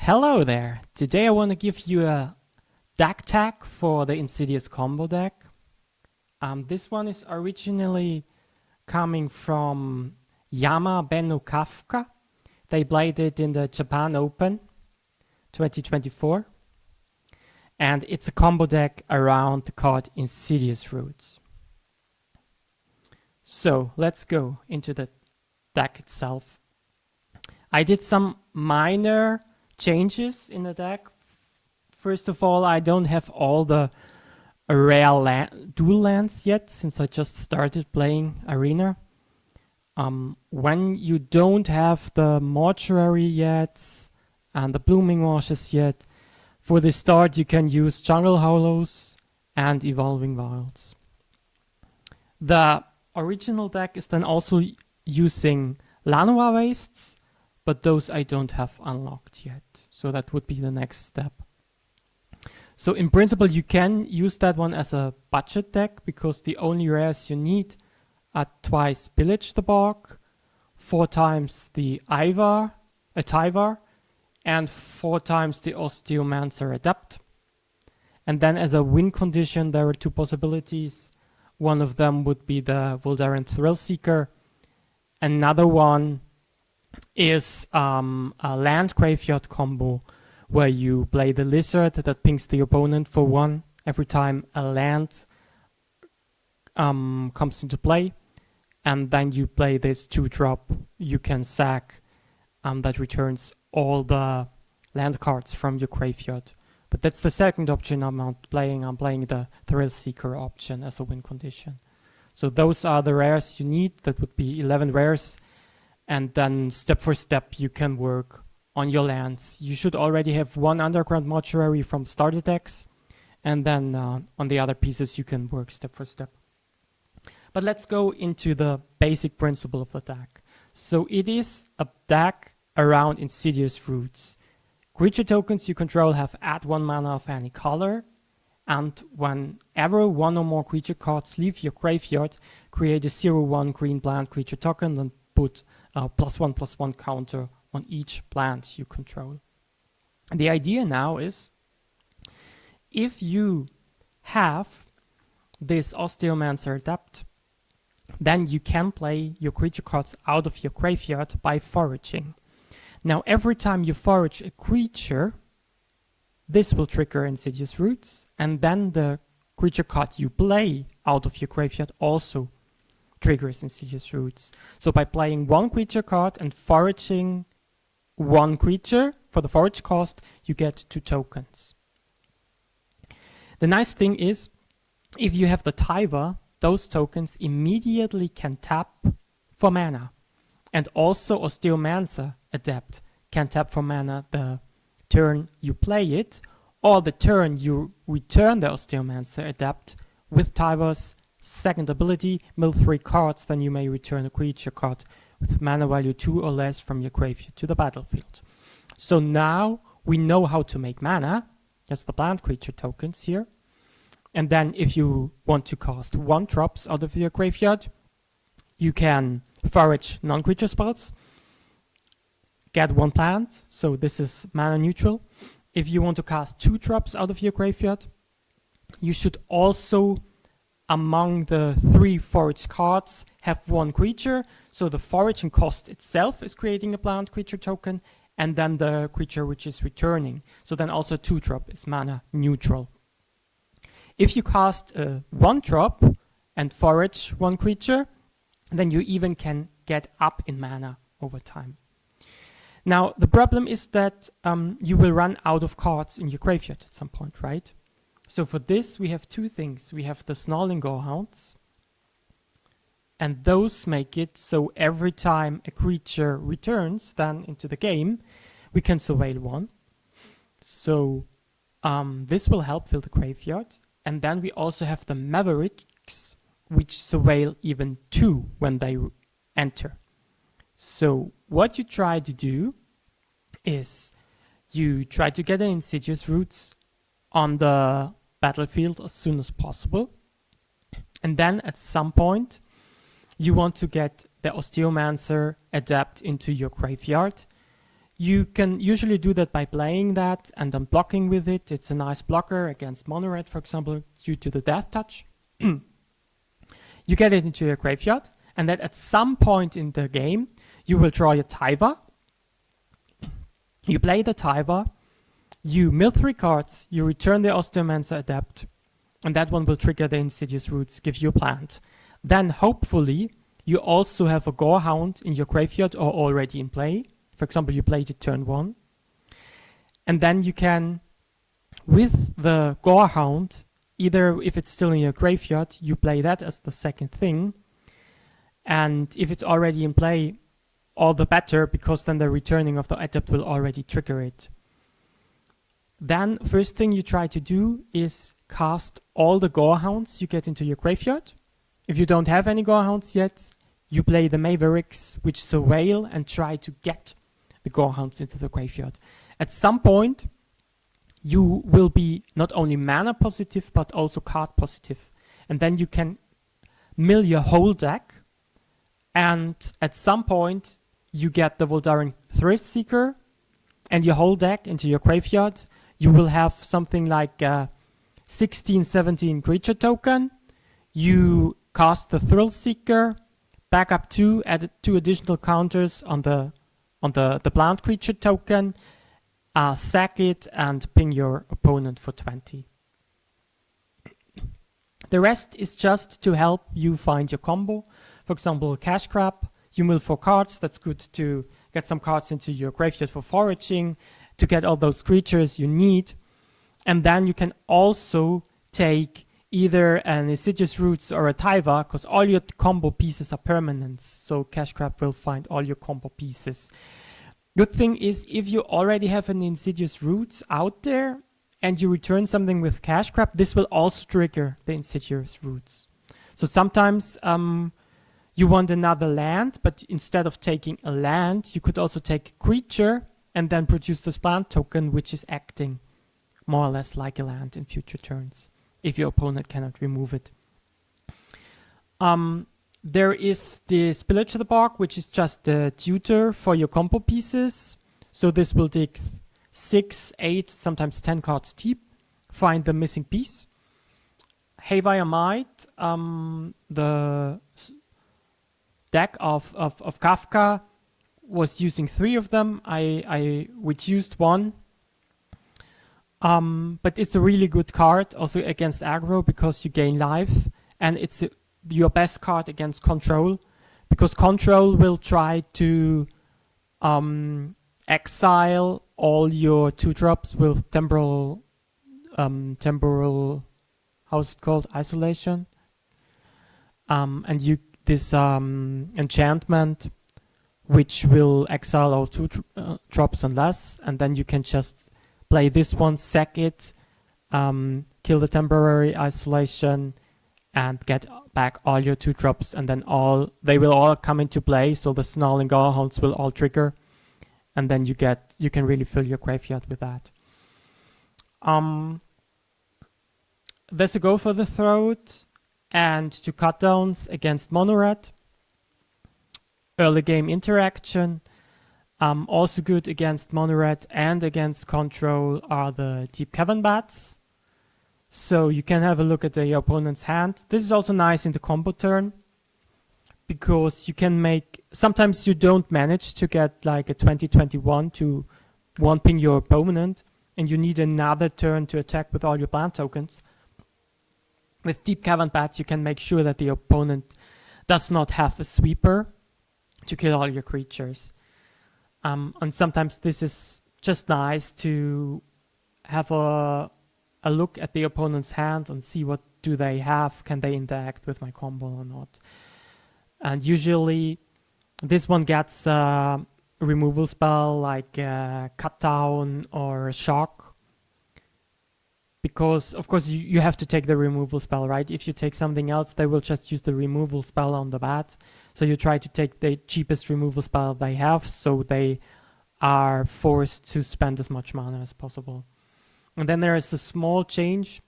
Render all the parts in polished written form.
Hello there! Today I want to give you a deck tag for the Insidious combo deck. This one is originally coming from Yama Benno Kafka. They played it in the Japan Open 2024. And it's a combo deck around the card Insidious roots. So let's go into the deck itself. I did some minor changes in the deck. First of all, I don't have all the rare dual lands yet, since I just started playing Arena. When you don't have the Mortuary yet and the Blooming Marshes yet, for the start you can use Jungle Hollows and Evolving Wilds. The original deck is then also using Llanowar Wastes, but those I don't have unlocked yet. So that would be the next step. So in principle, you can use that one as a budget deck, because the only rares you need are twice Pillage the Bog, 4 times the Tyvar, and 4 times the Osteomancer Adept. And then as a win condition, there are 2 possibilities. One of them would be the Voldaren Thrillseeker. Another one is a land graveyard combo where you play the Lizard that pings the opponent for 1 every time a land comes into play, and then you play this 2-drop you can sack that returns all the land cards from your graveyard. But that's the second option I'm not playing. I'm playing the Thrillseeker option as a win condition. So those are the rares you need. That would be 11 rares. And then step for step you can work on your lands. You should already have 1 Underground Mortuary from starter decks, and then on the other pieces you can work step for step. But let's go into the basic principle of the deck. So it is a deck around Insidious roots. Creature tokens you control have add 1 mana of any color, and whenever 1 or more creature cards leave your graveyard, create a 0/1 green plant creature token and put +1/+1 counter on each plant you control. And the idea now is, if you have this Osteomancer Adept, then you can play your creature cards out of your graveyard by foraging. Now every time you forage a creature, this will trigger Insidious Roots, and then the creature card you play out of your graveyard also triggers Insidious Roots. So by playing 1 creature card and foraging 1 creature for the forage cost, you get 2 tokens. The nice thing is, if you have the Tyvar, those tokens immediately can tap for mana. And also Osteomancer Adept can tap for mana the turn you play it, or the turn you return the Osteomancer Adept with Tyvar's second ability, mill 3 cards, then you may return a creature card with mana value 2 or less from your graveyard to the battlefield. So now we know how to make mana. That's the plant creature tokens here. And then if you want to cast 1-drops out of your graveyard, you can forage non-creature spells, get 1 plant, so this is mana neutral. If you want to cast 2-drops out of your graveyard, you should also, among the 3 forage cards, have 1 creature. So the foraging cost itself is creating a plant creature token, and then the creature which is returning. So then also 2-drop is mana neutral. If you cast a 1-drop and forage 1 creature, then you even can get up in mana over time. Now the problem is that you will run out of cards in your graveyard at some point, right? So for this we have 2 things. We have the Snarling Gorehounds, and those make it so every time a creature returns then into the game, we can surveil 1. So this will help fill the graveyard. And then we also have the Mavericks, which surveil even 2 when they enter. So what you try to do is you try to get an Insidious Roots on the battlefield as soon as possible. And then at some point, you want to get the Osteomancer Adept into your graveyard. You can usually do that by playing that and then blocking with it. It's a nice blocker against mono red, for example, due to the death touch. You get it into your graveyard, and then at some point in the game, you will draw your Taiva. You play the Taiva, you mill 3 cards, you return the Osteomancer Adept, and that one will trigger the Insidious Roots, give you a plant. Then hopefully you also have a Gorehound in your graveyard or already in play. For example, you played it turn 1. And then you can, with the Gorehound, either if it's still in your graveyard, you play that as the second thing. And if it's already in play, all the better, because then the returning of the Adept will already trigger it. Then first thing you try to do is cast all the Gorehounds you get into your graveyard. If you don't have any Gorehounds yet, you play the Mavericks, which is a whale, and try to get the Gorehounds into the graveyard. At some point, you will be not only mana positive, but also card positive. And then you can mill your whole deck. And at some point, you get the Voldaren Thriftseeker and your whole deck into your graveyard. You will have something like a 16-17 creature token. You cast the Thrillseeker, back up 2, add 2 additional counters on the plant creature token, sack it, and ping your opponent for 20. The rest is just to help you find your combo. For example, Cash Grab, you mill 4 cards. That's good to get some cards into your graveyard for foraging, to get all those creatures you need. And then you can also take either an Insidious Roots or a Taiva, because all your combo pieces are permanents. So Cash Grab will find all your combo pieces. Good thing is, if you already have an Insidious Roots out there and you return something with Cash Grab, this will also trigger the Insidious Roots. So sometimes you want another land, but instead of taking a land, you could also take a creature and then produce this plant token, which is acting more or less like a land in future turns, if your opponent cannot remove it. There is the Spillage of the Bog, which is just a tutor for your combo pieces. So this will take 6, 8, sometimes 10 cards deep, find the missing piece. Haywire Might, the deck of Kafka was using 3 of them. I reduced 1. But it's a really good card also against aggro, because you gain life, and it's your best card against control, because control will try to exile all your 2-drops with temporal how's it called, isolation, and you this enchantment which will exile all 2 drops and less, and then you can just play this one, sack it, kill the temporary isolation, and get back all your 2-drops, and then they will all come into play. So the Snarling Gorehounds will all trigger, and then you can really fill your graveyard with that. There's a Go for the Throat and 2 cut downs against mono red. Early game interaction. Also good against mono red and against control are the Deep Cavern Bats. So you can have a look at the opponent's hand. This is also nice in the combo turn, because you can make, sometimes you don't manage to get like a 20-21 to 1-ping your opponent, and you need another turn to attack with all your plant tokens. With Deep Cavern Bat, you can make sure that the opponent does not have a sweeper to kill all your creatures. And sometimes this is just nice to have a look at the opponent's hand and see what do they have, can they interact with my combo or not. And usually this one gets a removal spell like Cut Down or Shock, because of course you have to take the removal spell, right? If you take something else, they will just use the removal spell on the bat. So you try to take the cheapest removal spell they have, so they are forced to spend as much mana as possible. And then there is a small change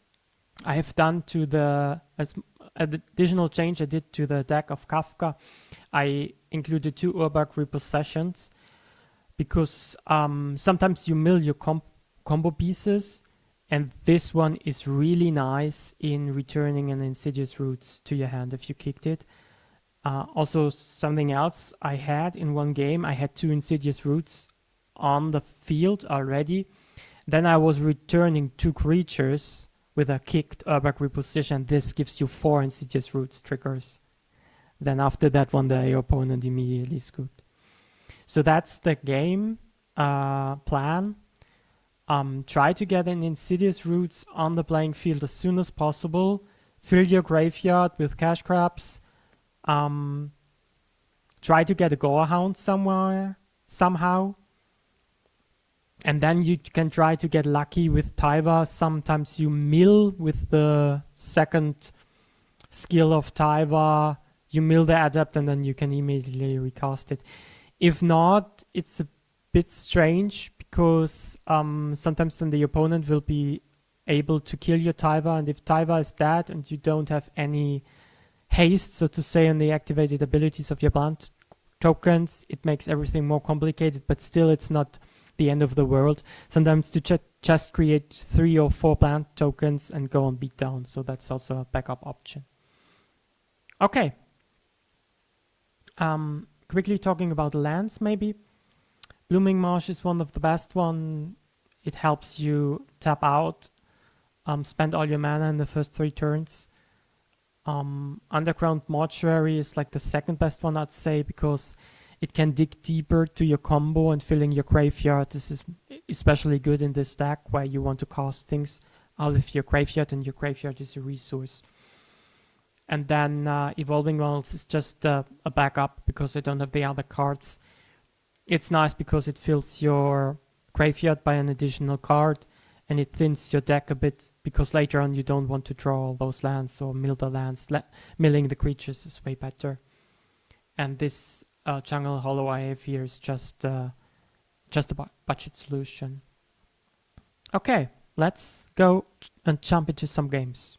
I have done to the additional change I did to the deck of Kafka. I included 2 Urbak repossessions, because sometimes you mill your combo pieces, and this one is really nice in returning an Insidious Roots to your hand if you kicked it. Also, something else I had in one game, I had 2 Insidious Roots on the field already. Then I was returning 2 creatures with a kicked Urbak Reposition. This gives you 4 Insidious Roots triggers. Then after that one, the opponent immediately scooped. So that's the game plan. Try to get an Insidious Roots on the playing field as soon as possible. Fill your graveyard with cash crabs. Try to get a Gorehound somehow. And then you can try to get lucky with Taiva. Sometimes you mill with the second skill of Taiva. You mill the Adept and then you can immediately recast it. If not, it's a bit strange because sometimes then the opponent will be able to kill your Taiva, and if Taiva is dead and you don't have any haste, so to say, on the activated abilities of your plant tokens, it makes everything more complicated, but still it's not the end of the world. Sometimes to just create 3 or 4 plant tokens and go on beat down, so that's also a backup option. Okay. Quickly talking about lands, maybe. Blooming Marsh is one of the best one. It helps you tap out, spend all your mana in the first 3 turns. Underground Mortuary is like the second best one, I'd say, because it can dig deeper to your combo and filling your graveyard. This is especially good in this deck where you want to cast things out of your graveyard, and your graveyard is a resource. And then Evolving Wilds is just a backup because I don't have the other cards. It's nice because it fills your graveyard by an additional card, and it thins your deck a bit because later on you don't want to draw all those lands or mill the lands. Milling the creatures is way better. And this Jungle Hollow I have here is just a budget solution. Okay, let's go and jump into some games.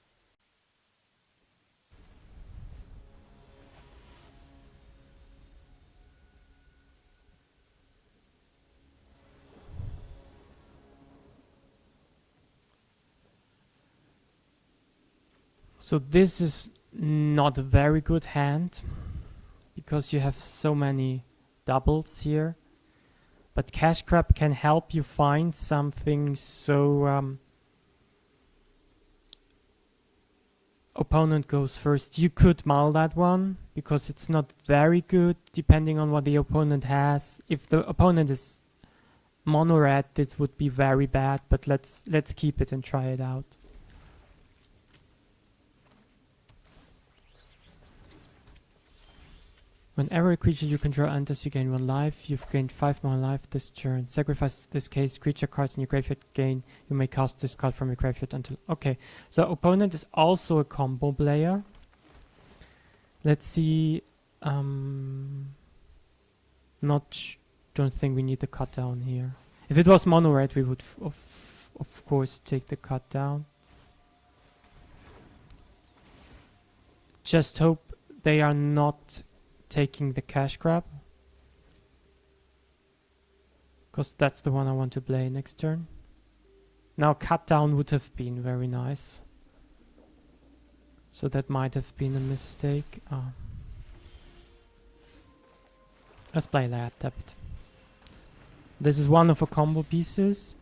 So this is not a very good hand because you have so many doubles here. But Cash Grab can help you find something, so opponent goes first. You could mull that one because it's not very good depending on what the opponent has. If the opponent is mono red, this would be very bad, but let's keep it and try it out. Whenever a creature you control enters, you gain 1 life. You've gained 5 more life this turn. Sacrifice this case creature cards in your graveyard gain. You may cast this card from your graveyard until... Okay, so opponent is also a combo player. Let's see... don't think we need the cut down here. If it was mono red, we would of course take the cut down. Just hope they are not taking the Cash Grab, because that's the one I want to play next turn. Now cut down would have been very nice, so that might have been a mistake. Let's play that debit. This is one of the combo pieces.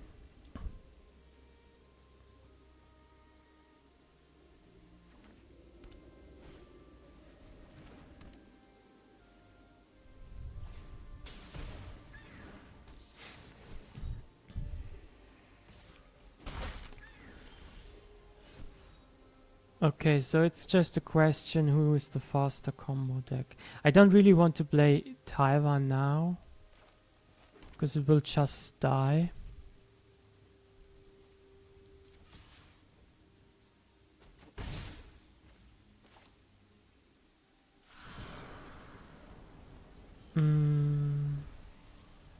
Okay, so it's just a question who is the faster combo deck. I don't really want to play Taiwan now, because it will just die.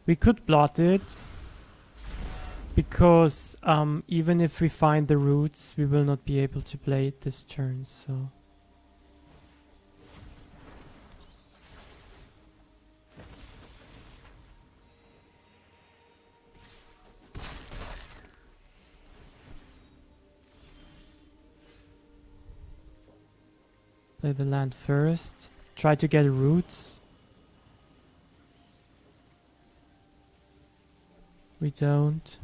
We could blot it, because even if we find the roots, we will not be able to play it this turn, so... Play the land first. Try to get roots. We don't.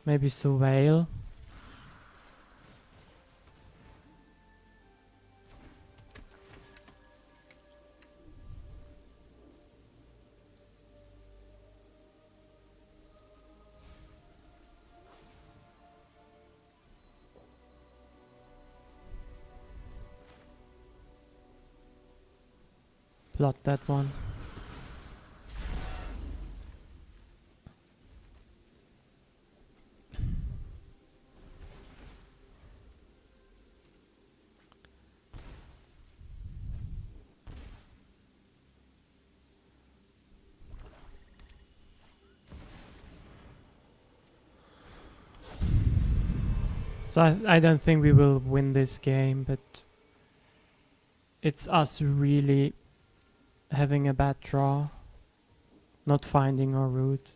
Maybe surveil. Plot that one. So I don't think we will win this game, but it's us really having a bad draw, not finding our route.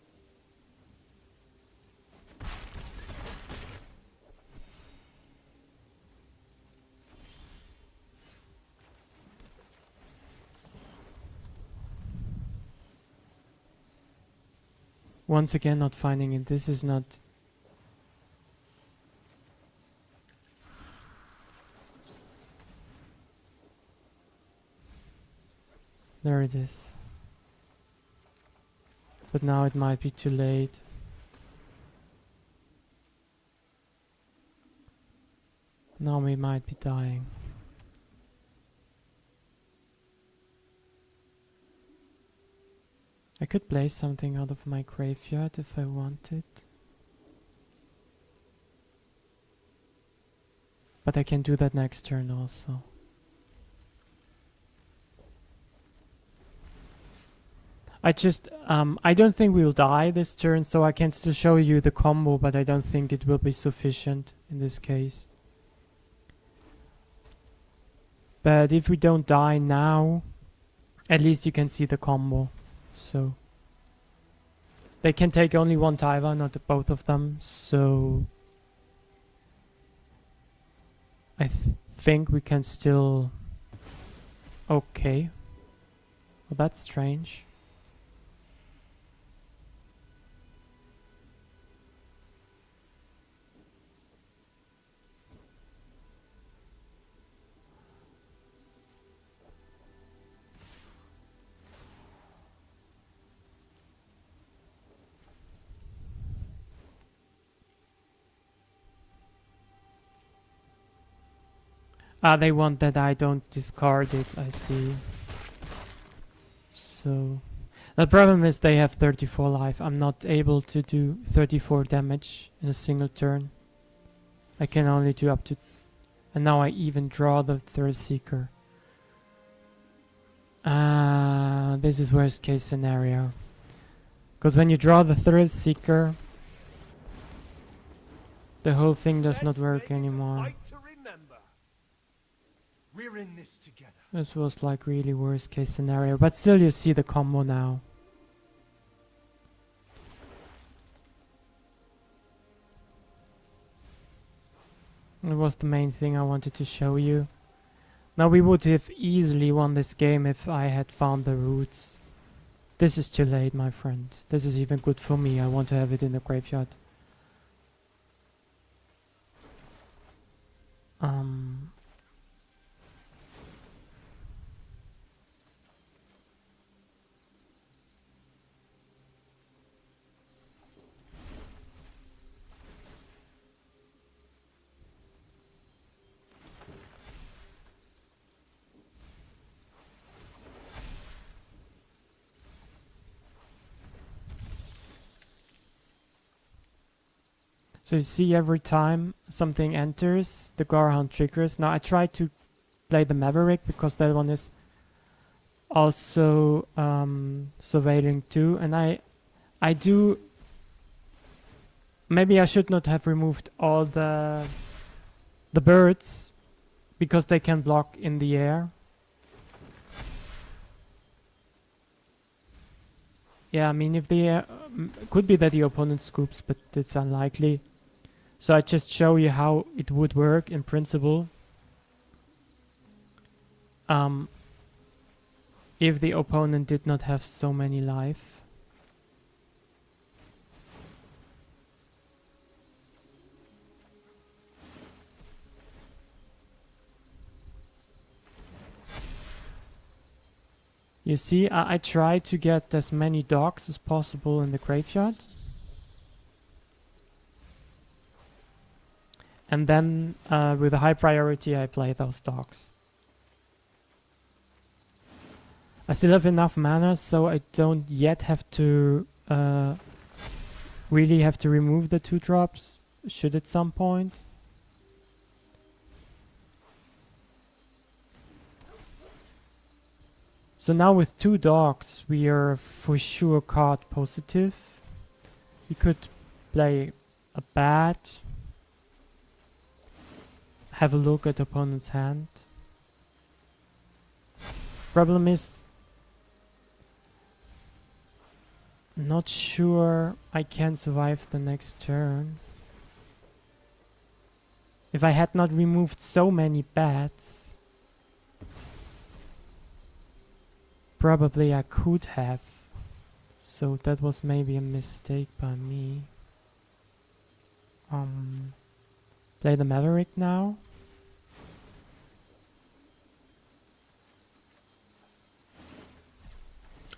Once again, not finding it. This is not... There it is. But now it might be too late. Now we might be dying. I could play something out of my graveyard if I wanted. But I can do that next turn also. I don't think we'll die this turn, so I can still show you the combo, but I don't think it will be sufficient in this case. But if we don't die now, at least you can see the combo. So they can take only one Taiva, not both of them, so I think we can still... Okay. Well, that's strange. They want that I don't discard it, I see. So... The problem is they have 34 life. I'm not able to do 34 damage in a single turn. I can only do up to... And now I even draw the third Seeker. This is worst case scenario. Because when you draw the third Seeker, the whole thing does not work anymore. We're in this together. This was like really worst case scenario, but still you see the combo now. It was the main thing I wanted to show you. Now we would have easily won this game if I had found the roots. This is too late, my friend. This is even good for me. I want to have it in the graveyard. So you see every time something enters, the Garhound triggers. Now I try to play the Maverick because that one is also surveilling too. And I do... Maybe I should not have removed all the birds because they can block in the air. Yeah, I mean, if the could be that the opponent scoops, but it's unlikely. So I just show you how it would work in principle. If the opponent did not have so many life. You see, I try to get as many dogs as possible in the graveyard. And then with a high priority I play those dogs. I still have enough mana, so I don't yet have to really have to remove the 2-drops, should at some point. So now with 2 dogs we are for sure card positive. We could play a bat, have a look at opponent's hand. Problem is, not sure I can survive the next turn. If I had not removed so many bats, probably I could have. So that was maybe a mistake by me. Play the Maverick now.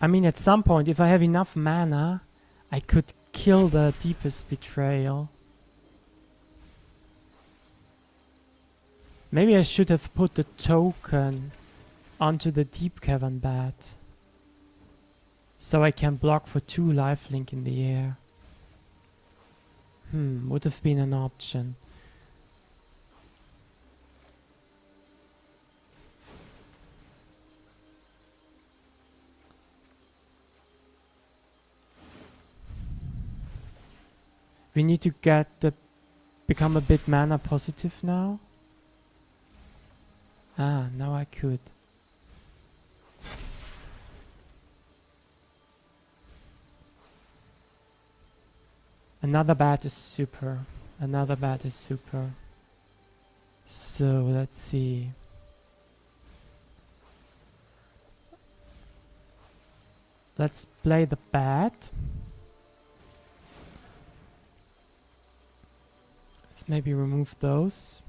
I mean, at some point, if I have enough mana, I could kill the Deepest Betrayal. Maybe I should have put the token onto the Deep Cavern Bat, so I can block for 2 lifelink in the air. Would have been an option. We need to become a bit mana positive now. Ah, now I could. Another bat is super. Another bat is super. So let's see. Let's play the bat. Let's maybe remove those.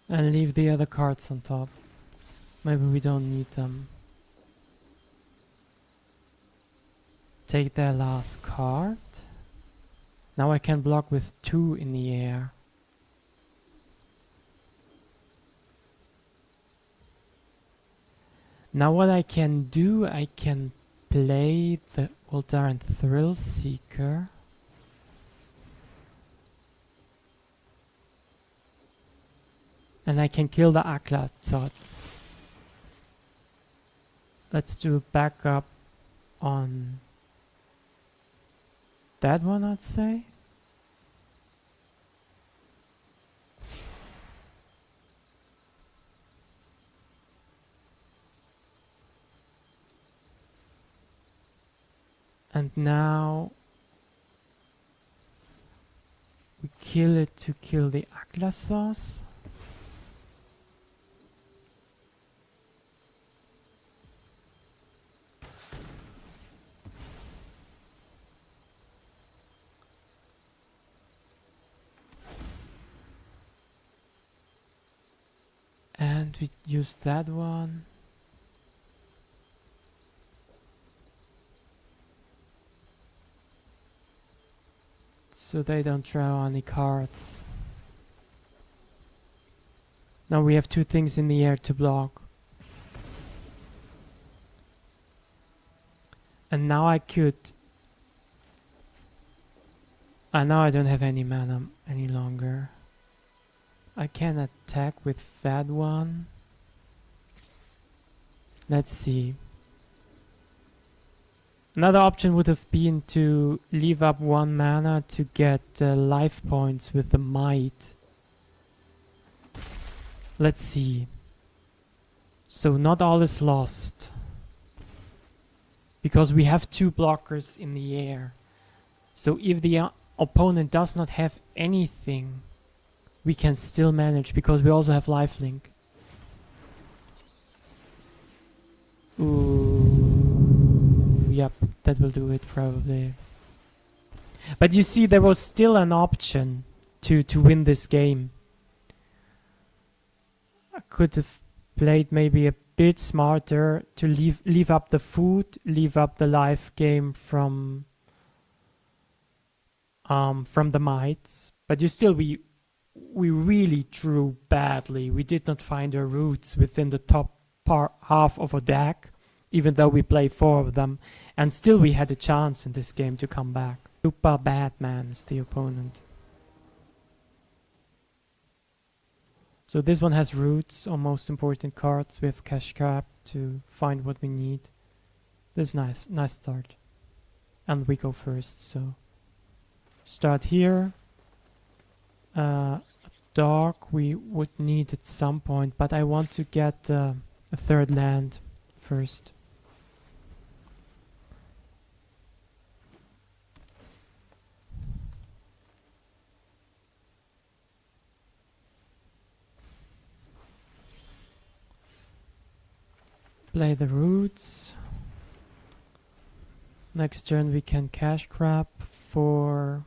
And leave the other cards on top. Maybe we don't need them. Take their last card. Now I can block with 2 in the air. Now what I can do, I can play the Uldaran Thrill Seeker. And I can kill the Aklatots. Let's do a backup on that one, I'd say. And now we kill it to kill the Aklasos. And we use that one. So they don't draw any cards. Now we have 2 things in the air to block. And now I could... now I don't have any mana any longer. I can attack with that one. Let's see. Another option would have been to leave up 1 mana to get life points with the might. Let's see. So not all is lost. Because we have 2 blockers in the air. So if the opponent does not have anything, we can still manage because we also have lifelink. Ooh, yep, that will do it probably. But you see, there was still an option to win this game. I could have played maybe a bit smarter to leave up the food, leave up the life game from the mites. But you still, we really drew badly. We did not find our roots within the top half of a deck, even though we play 4 of them, and still we had a chance in this game to come back. Super bad man is the opponent. So this one has roots or most important cards. We have cash crab to find what we need. This is nice start. And we go first, so start here. Dog we would need at some point, but I want to get a 3rd land first. Play the roots. Next turn we can cash grab for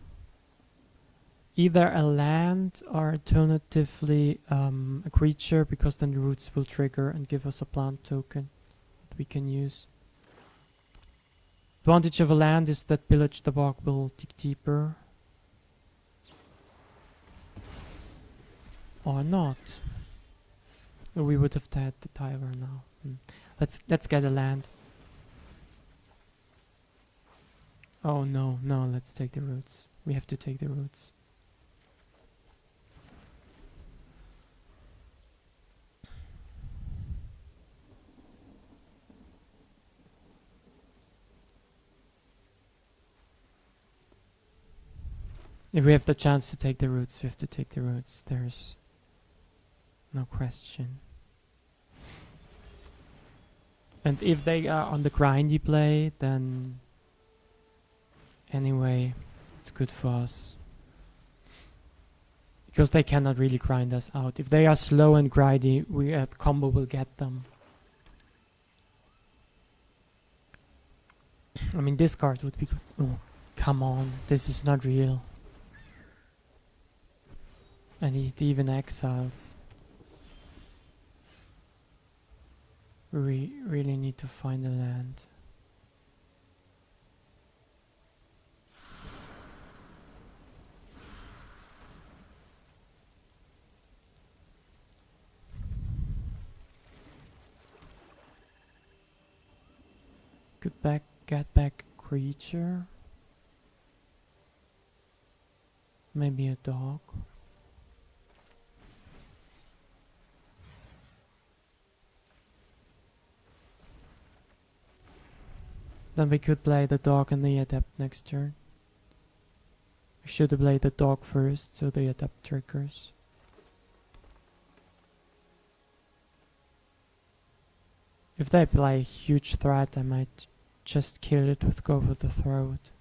either a land or alternatively a creature, because then the roots will trigger and give us a plant token that we can use. Advantage of a land is that Pillage the Bog will dig deeper. Or not. We would have had the Tiber now. Let's get a land. Oh no, let's take the roots. We have to take the roots. If we have the chance to take the roots, we have to take the roots. There's no question. And if they are on the grindy play, then anyway, it's good for us. Because they cannot really grind us out. If they are slow and grindy, we at combo will get them. I mean, this card would be good. Oh, come on, this is not real. And it even exiles. We really need to find a land. Get back creature. Maybe a dog. Then we could play the dog and the adept next turn. We should have played the dog first, so the adept triggers. If they play a huge threat, I might just kill it with Go for the Throat.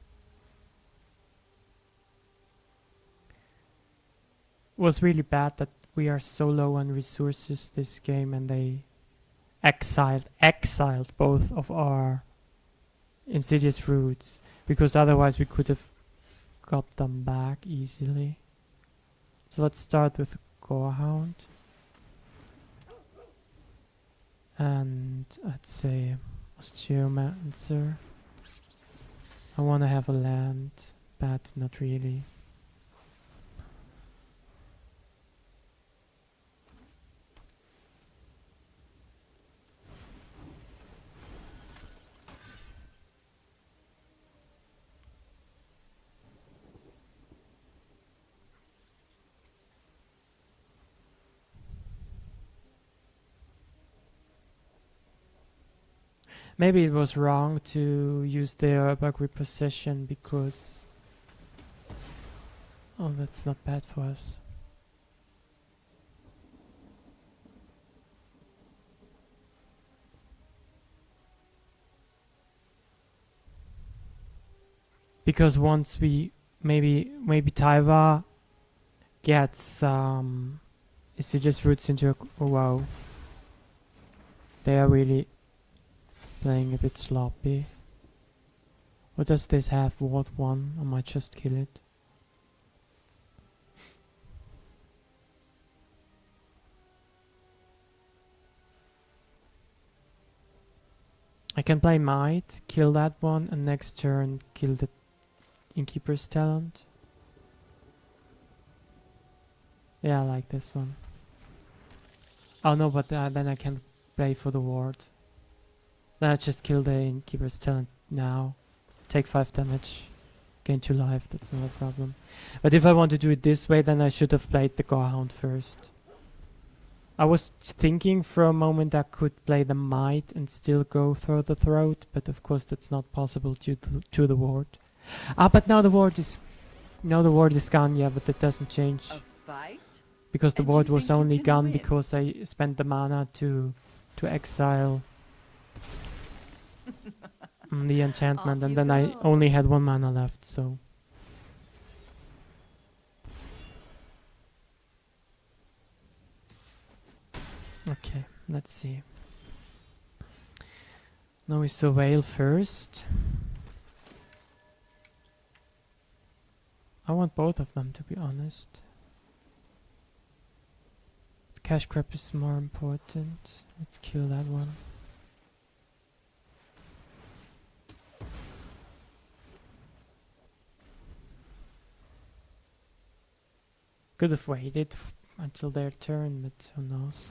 It was really bad that we are so low on resources this game, and they exiled both of our Insidious roots, because otherwise we could have got them back easily. So let's start with Gorehound. And I'd say Osteomancer. I want to have a land, but not really. Maybe it was wrong to use the bug reposition because... Oh, that's not bad for us. Because once we... Maybe Taiva gets Insidious roots into a... Oh, wow. They are really playing a bit sloppy. What does this have? Ward 1? I might just kill it. I can play Might, kill that one, and next turn kill the Innkeeper's Talent. Yeah, I like this one. Oh no, but then I can play for the ward. Then I just kill the Innkeeper's Talent now. Take 5 damage. Gain 2 life, that's not a problem. But if I want to do it this way, then I should have played the Gorehound first. I was thinking for a moment I could play the Might and still go through the throat, but of course that's not possible due to the ward. Ah, but now the ward is gone, yeah, but that doesn't change. A fight? Because the And ward you was think you only can gone win? because I spent the mana to exile the enchantment, Off and you then I go. only had 1 mana left, so... Okay, let's see. Now we surveil first. I want both of them, to be honest. Cash grab is more important. Let's kill that one. Could have waited until their turn, but who knows.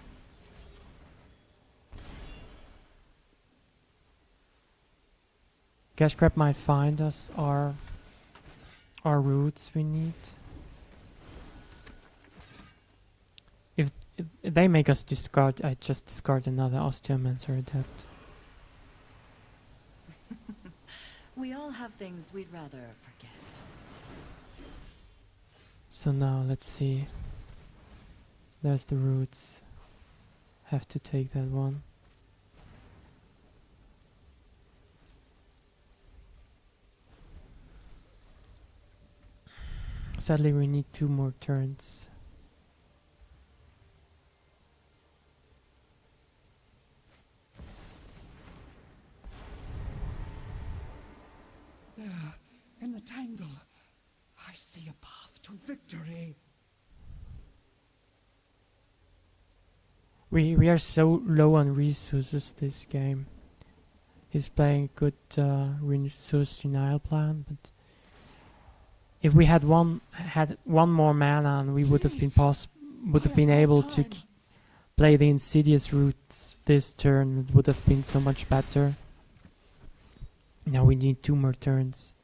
Cash grab might find us our roots we need. If they make us discard, I just discard another Osteomancer Adept. We all have things we'd rather forget. So now let's see. There's the roots. Have to take that one. Sadly, we need 2 more turns. There, in the tangle, I see a path to victory. We are so low on resources this game. He's playing a good resource denial plan, but if we had one more mana, and we would have been able to play the Insidious roots this turn, it would have been so much better. Now we need 2 more turns.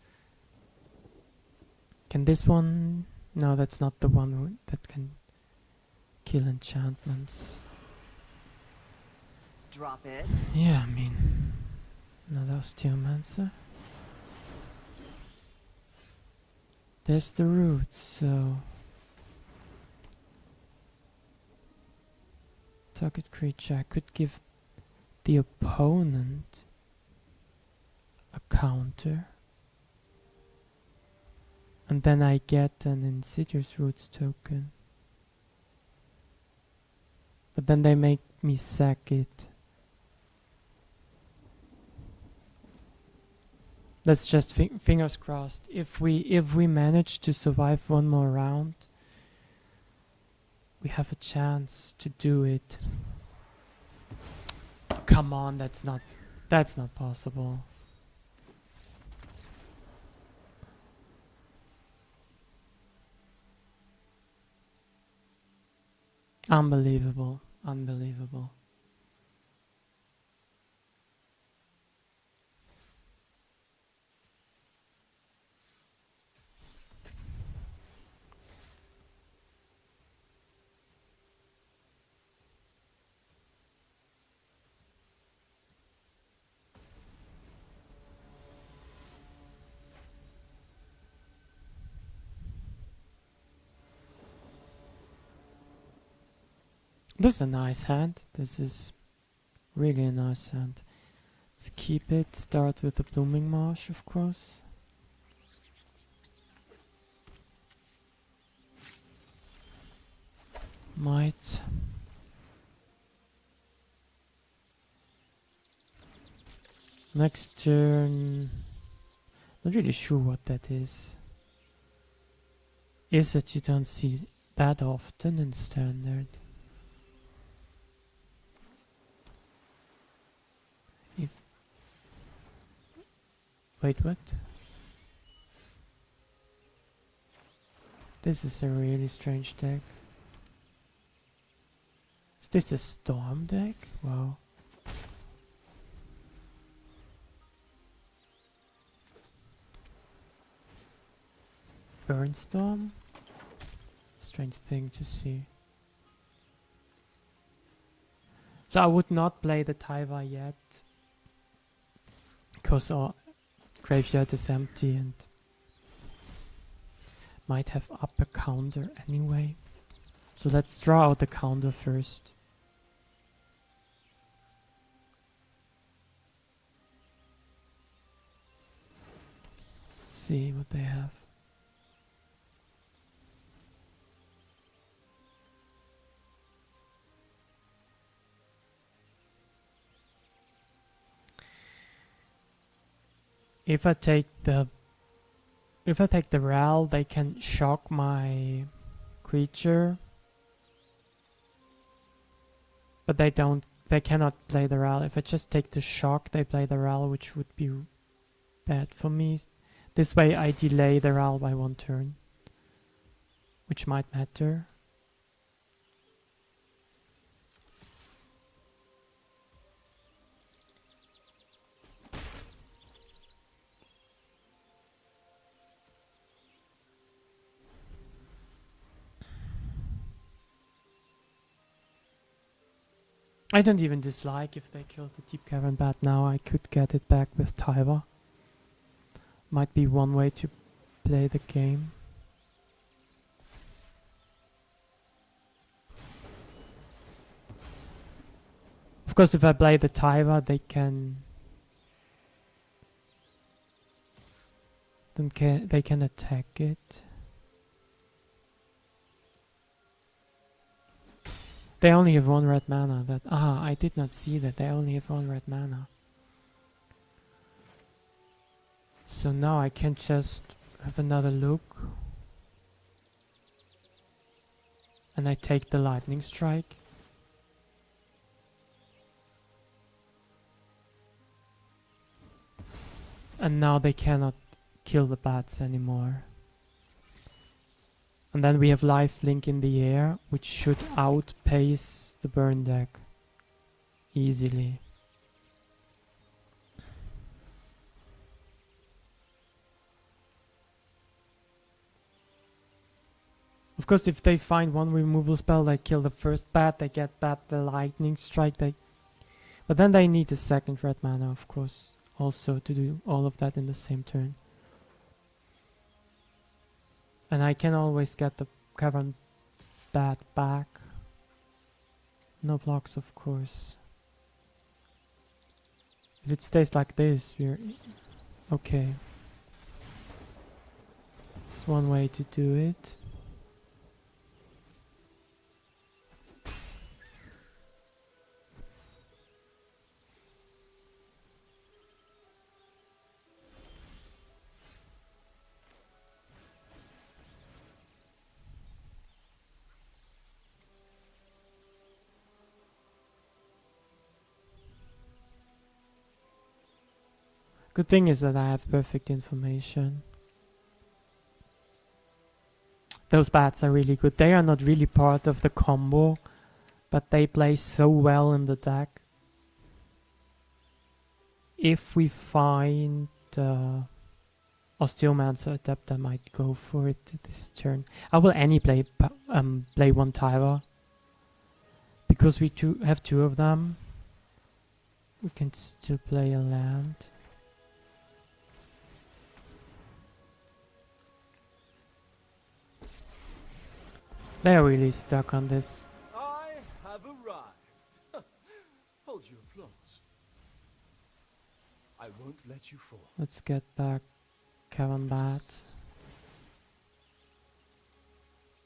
Can this one? No, that's not the one that can kill enchantments. Drop it. Yeah, I mean, another Osteomancer. There's the roots, so... Target creature, I could give the opponent a counter. And then I get an Insidious Roots token. But then they make me sack it. Let's just fingers crossed. If we manage to survive 1 more round, we have a chance to do it. Come on, that's not possible. Unbelievable. Unbelievable. This is a nice hand. This is really a nice hand. Let's keep it. Start with the Blooming Marsh, of course. Might. Next turn. Not really sure what that is. Is that you don't see that often in standard. If wait, what? This is a really strange deck. Is this a storm deck? Wow. Burnstorm? Strange thing to see. So I would not play the Taiva yet. Because our graveyard is empty and might have up a counter anyway. So let's draw out the counter first. Let's see what they have. If I take the RAL, they can shock my creature. But they cannot play the RAL. If I just take the shock, they play the RAL, which would be bad for me. This way I delay the RAL by 1 turn, which might matter. I don't even dislike if they kill the Deep Cavern Bat now. I could get it back with Taiva. Might be one way to play the game. Of course, if I play the Taiva, they can attack it. They only have 1 red mana. I did not see that. They only have 1 red mana. So now I can just have another look. And I take the Lightning Strike. And now they cannot kill the bats anymore. And then we have Lifelink in the air, which should outpace the burn deck easily. Of course, if they find 1 removal spell, they kill the first bat, they get back the Lightning Strike. But then they need a 2nd red mana, of course, also to do all of that in the same turn. And I can always get the Cavern Bat back. No blocks, of course. If it stays like this, we're okay. It's one way to do it. Good thing is that I have perfect information. Those bats are really good. They are not really part of the combo, but they play so well in the deck. If we find Osteomancer Adept, I might go for it this turn. I will play 1 Taiva. Because we have 2 of them, we can still play a land. They're really stuck on this. I have a I won't let you fall. Let's get back Kevin Bat.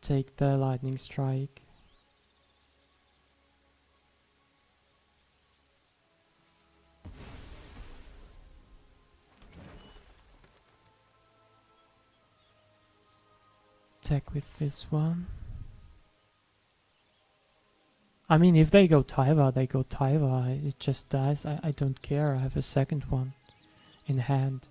Take the lightning strike. Attack with this one. I mean, if they go Taiva, they go Taiva. It just dies. I don't care. I have a second one in hand.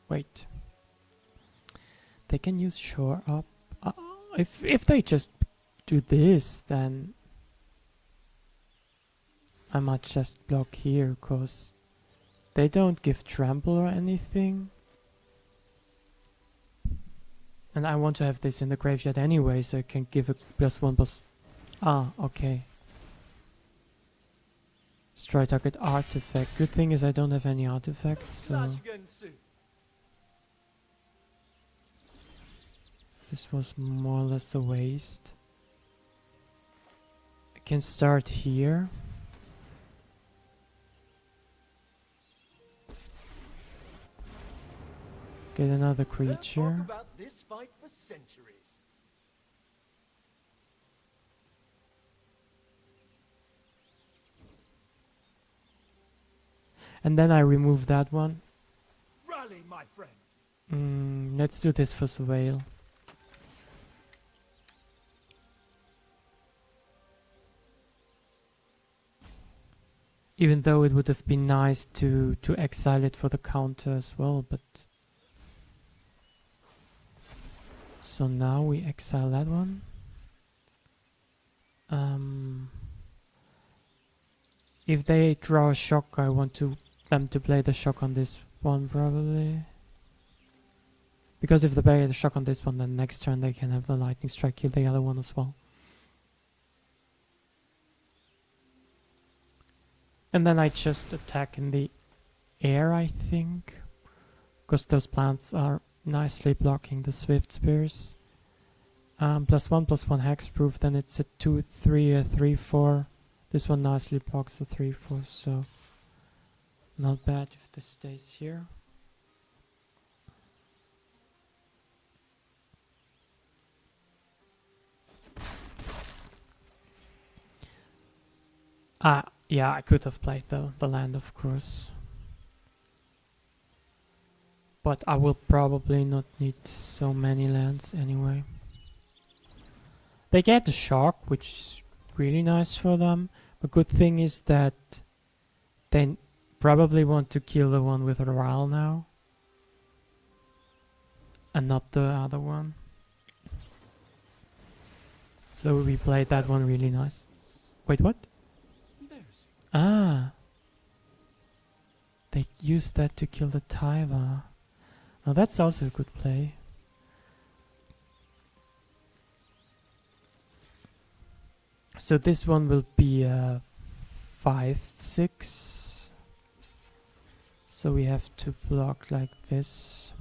Wait. They can use shore up. If they just do this, then I might just block here, cause they don't give trample or anything. And I want to have this in the graveyard anyway, so I can give a +1+. Ah, okay. Destroy target artifact. Good thing is I don't have any artifacts, so Flash again soon. this was more or less a waste. I can start here. Get another Let's creature. talk about this fight for centuries. And then I remove that one. Rally, my friend. Let's do this for Surveil. Even though it would have been nice to exile it for the counter as well, but... So now we exile that one. If they draw a shock, I want them to play the shock on this one probably. Because if they play the shock on this one, then next turn they can have the lightning strike kill the other one as well. And then I just attack in the air, I think. Because those plants are nicely blocking the Swift Spears. +1/+1 hexproof, then it's a 2/3, a 3/4. This one nicely blocks the 3/4, so not bad if this stays here. Yeah, I could have played the land, of course. But I will probably not need so many lands anyway. They get the shock, which is really nice for them. The good thing is that they probably want to kill the one with Ral now. And not the other one. So we played that one really nice. Wait, what? There's Ah. They used that to kill the Taiva. Now that's also a good play. So this one will be a 5/6. So we have to block like this.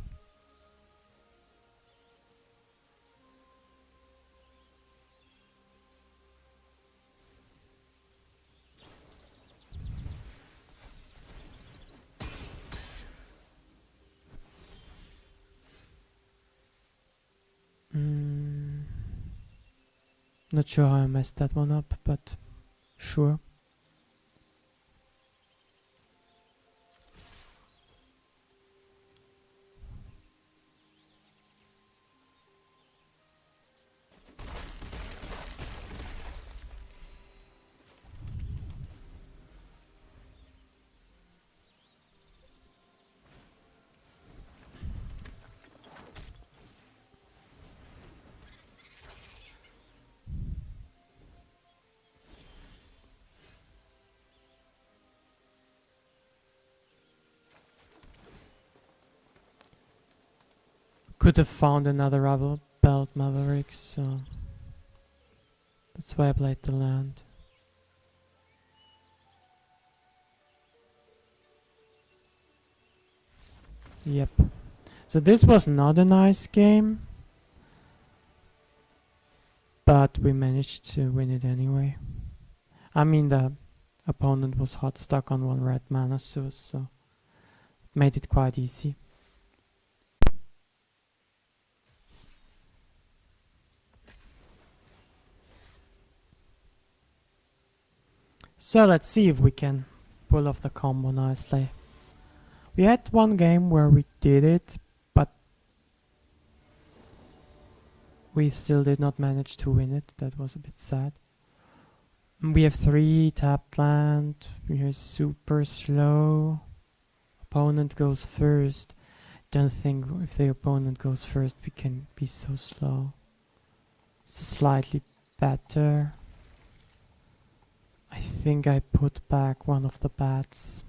Not sure how I messed that one up, but sure. Could have found another rubber belt Maverick, so that's why I played the land. Yep. So this was not a nice game, but we managed to win it anyway. I mean, the opponent was hot stuck on one red mana source, so made it quite easy. So let's see if we can pull off the combo nicely. We had one game where we did it, but we still did not manage to win it. That was a bit sad. We have 3 tapped land. We are super slow. Opponent goes first. Don't think if the opponent goes first we can be so slow. It's slightly better. I think I put back one of the bats.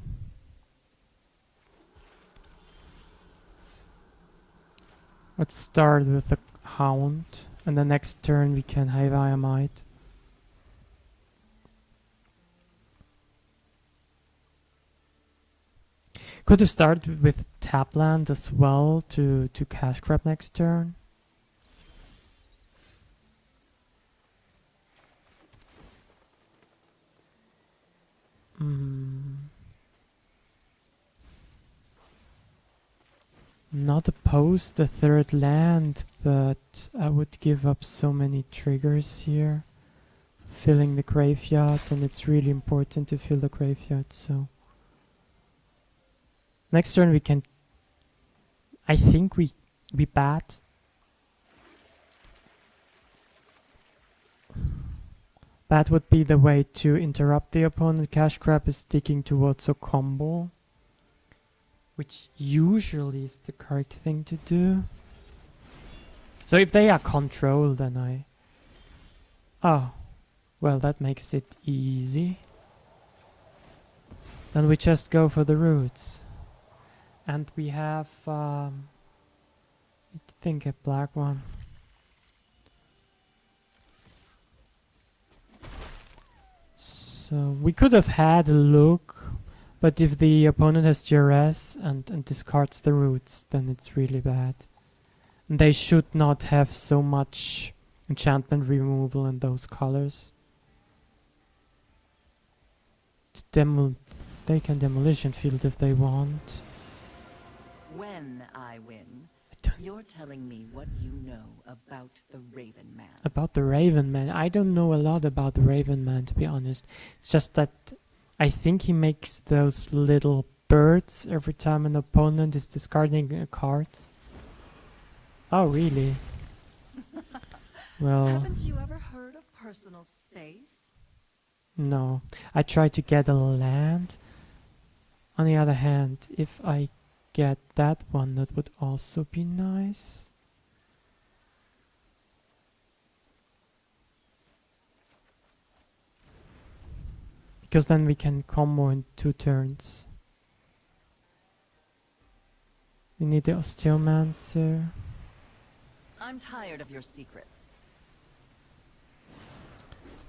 Let's start with the Hound, and the next turn we can have Iamite. Could have started with tap land as well to cash grab next turn. Not opposed the third land, but I would give up so many triggers here. Filling the graveyard, and it's really important to fill the graveyard, so... Next turn we can... I think we bat. Bat would be the way to interrupt the opponent. Cash grab is sticking towards a combo, which usually is the correct thing to do. So if they are controlled, then I... Oh, well, that makes it easy. Then we just go for the roots. And we have, I think, a black one. So we could have had a look, but if the opponent has GRS and discards the roots, then it's really bad. And they should not have so much enchantment removal in those colors. They can demolition field if they want. When I win, you're telling me what you know about the Raven Man. About the Raven Man, I don't know a lot about the Raven Man, to be honest. It's just that I think he makes those little birds every time an opponent is discarding a card. Oh, really? Well, Haven't you ever heard of personal space? no. I tried to get a land. On the other hand, if I get that one, that would also be nice. Because then we can combo in 2 turns. We need the Osteomancer. I'm tired of your secrets.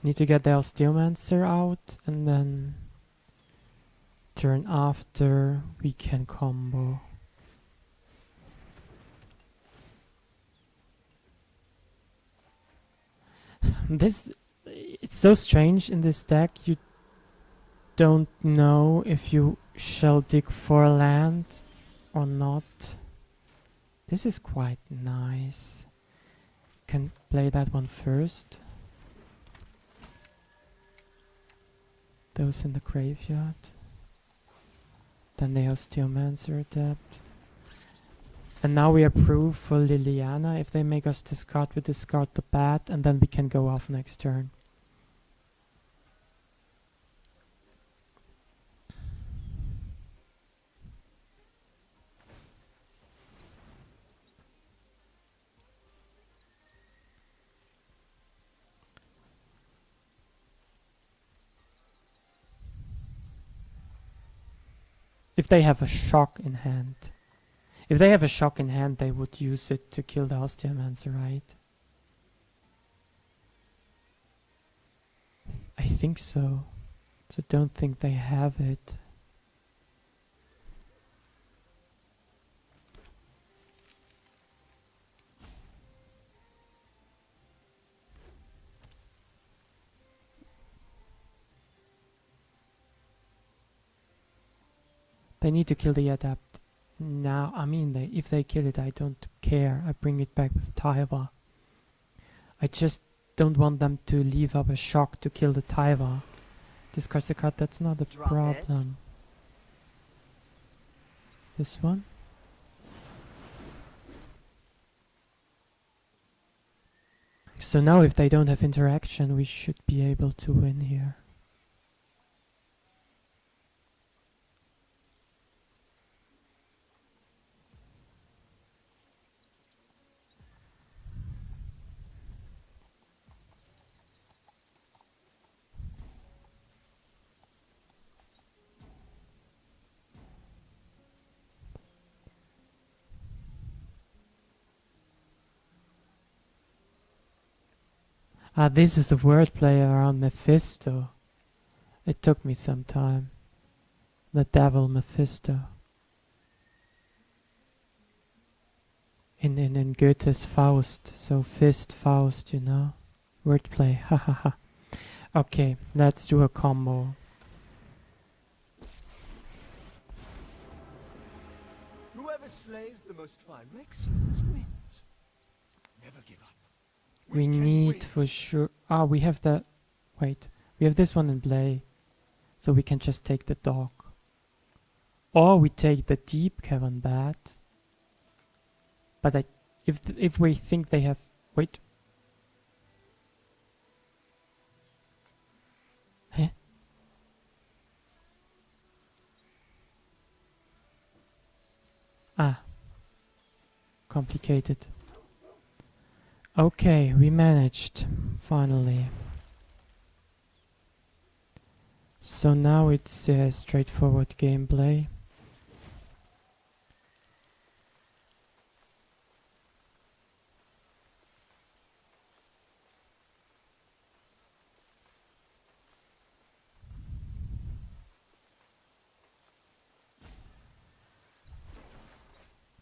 Need to get the Osteomancer out, and then turn after we can combo. This, it's so strange in this deck. You don't know if you shall dig for land or not. This is quite nice. Can play that one first. Those in the graveyard. Then the Osteomancer adapt. And now we approve for Liliana. If they make us discard, we discard the bat, and then we can go off next turn. If they have a shock in hand. If they have a shock in hand, they would use it to kill the Osteomancer, right? I think so. So don't think they have it. They need to kill the adept. Now, I mean, if they kill it, I don't care. I bring it back with Taiva. I just don't want them to leave up a shock to kill the Taiva. Discard the card, that's not a Drop problem. This one? So now if they don't have interaction, we should be able to win here. Ah, this is the wordplay around Mephisto. It took me some time. The devil Mephisto. In Goethe's Faust, so fist, Faust, you know? Wordplay, ha ha ha. Okay, let's do a combo. Whoever slays the most fine Rexians wins. Never give up. We can need win. for sure... Ah, we have the... Wait. We have this one in play. So we can just take the dog. Or we take the deep cavern bat. But if we think they have... Wait. Huh? Ah. Complicated. Okay, we managed. Finally. So now it's straightforward gameplay.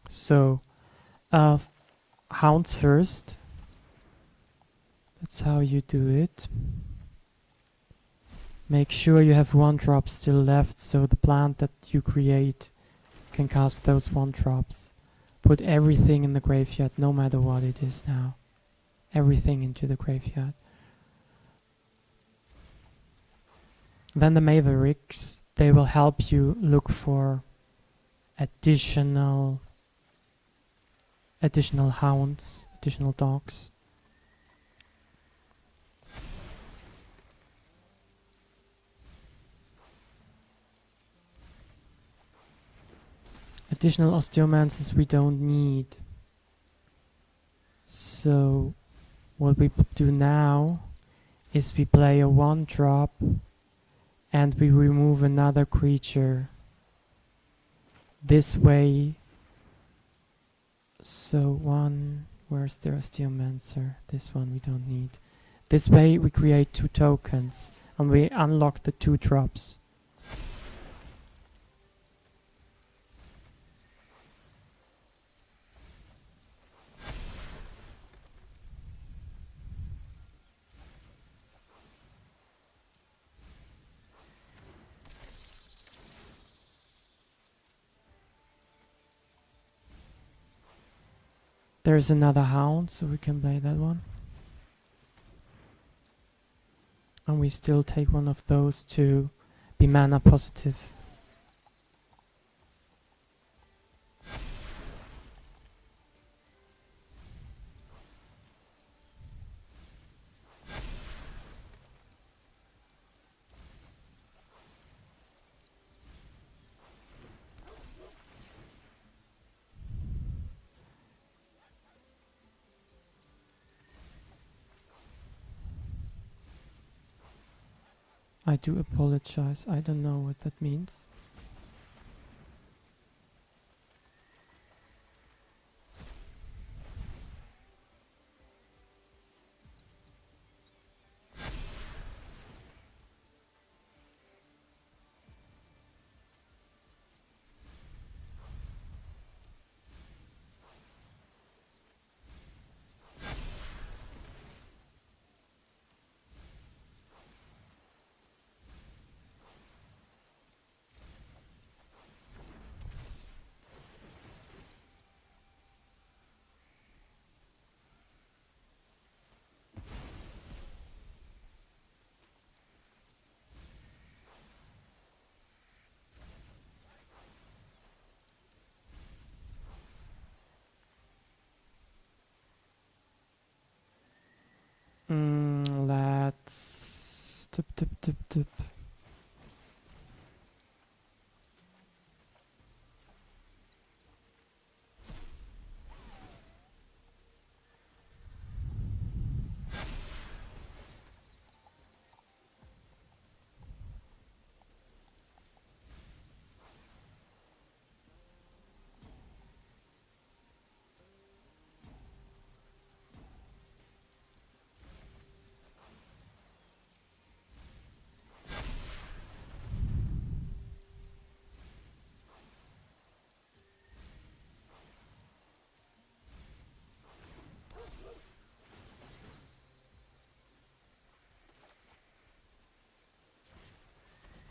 So, hounds first. That's how you do it. Make sure you have 1-drop still left, so the plant that you create can cast those 1-drops. Put everything in the graveyard, no matter what it is now. Everything into the graveyard. Then the Mavericks, they will help you look for additional hounds, additional dogs. Additional osteomancers we don't need. So what we do now is we play a 1-drop and we remove another creature this way. So where's the osteomancer? This one we don't need. This way we create 2 tokens and we unlock the 2 drops. There's another hound, so we can play that one. And we still take one of those to be mana positive. I do apologize, I don't know what that means. Tip, tip, tip, tip.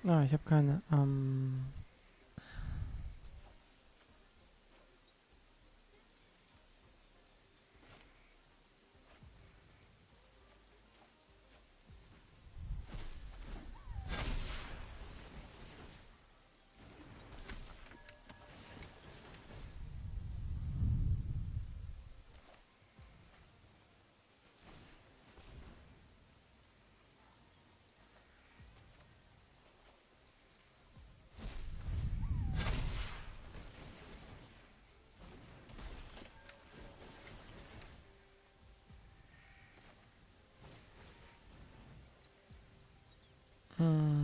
Ah, ich habe keine. Hm.